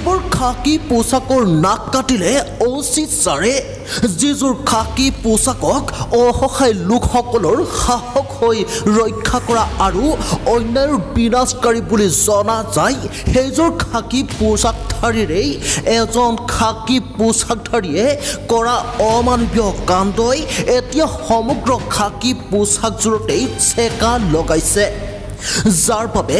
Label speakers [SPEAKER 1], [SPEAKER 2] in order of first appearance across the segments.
[SPEAKER 1] সেইবোৰ খাকী পোছাকৰ নাক কাটিলে অচি ছাৰে যিযোৰ খাকী পোছাকক অসহায় লোকসকলৰ সাহস হৈ ৰক্ষা কৰা আৰু অন্যায়ৰ বিনাশকাৰী বুলি জনা যায় সেইযোৰ খাকী পোছাকধাৰীৰেই এজন খাকী পোছাকধাৰীয়ে কৰা অমানৱীয় কাণ্ডই এতিয়া সমগ্ৰ খাকী পোছাকযোৰতেই চেকা লগাইছে যাৰ বাবে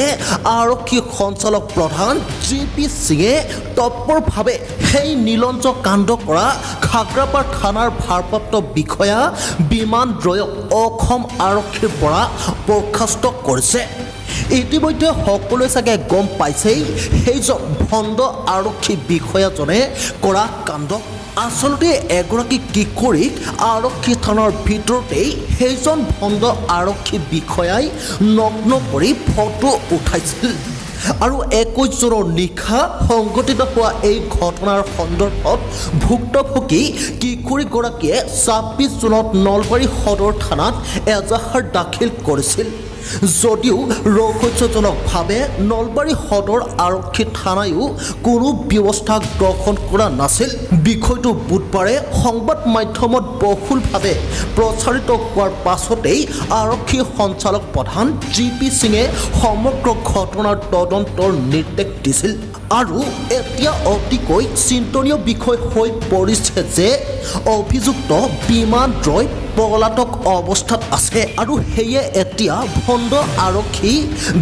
[SPEAKER 1] আৰক্ষী সঞ্চালক প্ৰধান জি.পি. সিঙে তৎপৰভাৱে সেই নীলঞ্জ কাণ্ড কৰা খাগ্ৰাপাৰ থানাৰ ভাৰপ্ৰাপ্ত বিষয়া বিমান ৰয়ক অসম আৰক্ষীৰ পৰা বৰ্খাস্ত কৰিছে ইতিমধ্যে সকলোৱে চাগে গম পাইছেই সেইজন ভণ্ড আৰক্ষী বিষয়াজনে কৰা কাণ্ড আচলতে এগৰাকী কিশোৰীক আৰক্ষী থানাৰ ভিতৰতেই সেইজন ভণ্ড আৰক্ষী বিষয়াই নগ্ন কৰি ফটো উঠাইছিল আৰু 21 জুনৰ নিশা সংঘটিত হোৱা এই ঘটনাৰ সন্দৰ্ভত ভুক্তভোগী কিশোৰীগৰাকীয়ে 26 জুনত নলবাৰী সদৰ থানাত এজাহাৰ দাখিল কৰিছিল যদিও ৰহস্যজনকভাৱে নলবাৰী সদৰ আৰক্ষী থানায়ো কোনো ব্যৱস্থা গ্ৰহণ কৰা নাছিল বিষয়টো বুধবাৰে সংবাদ মাধ্যমত বহুলভাৱে প্ৰচাৰিত হোৱাৰ পাছতেই আৰক্ষী সঞ্চালক প্ৰধান জি.পি. সিঙে সমগ্ৰ ঘটনাৰ তদন্তৰ নিৰ্দেশ দিছিল আৰু এতিয়া অতিকৈ চিন্তনীয় বিষয় হৈ পৰিছে যে অভিযুক্ত বিমান ৰয় পলাতক অৱস্থাত আছে আৰু সেয়ে এতিয়া ভণ্ড আৰক্ষী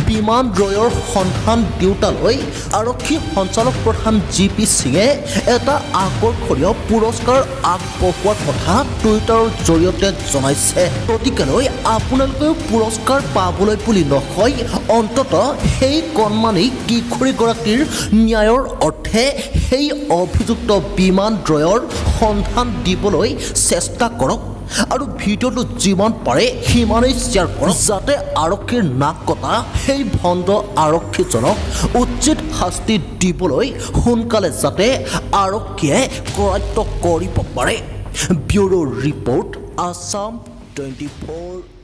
[SPEAKER 1] বিমান ৰয়ৰ সন্ধান দিওঁতালৈ আৰক্ষী সঞ্চালক প্ৰধান জি.পি. সিঙে এটা আকৰ্ষণীয় পুৰস্কাৰ আগবঢ়োৱাৰ কথা টুইটাৰৰ জৰিয়তে জনাইছে গতিকেলৈ আপোনালোকেও পুৰস্কাৰ পাবলৈ বুলি নহয় অন্ততঃ সেই কণমানি কিশোৰীগৰাকীৰ ন্যায়ৰ অৰ্থে সেই অভিযুক্ত বিমান ৰয়ৰ সন্ধান দিবলৈ চেষ্টা কৰক আৰু ভিডিঅ'টো যিমান পাৰে সিমানেই শ্বেয়াৰ কৰক যাতে আৰক্ষীৰ নাক কটা সেই ভণ্ড আৰক্ষীজনক উচিত শাস্তি দিবলৈ সোনকালে যাতে আৰক্ষীয়ে কৰায়ত্ব কৰিব পাৰে ব্যুৰ' ৰিপৰ্ট আছাম 24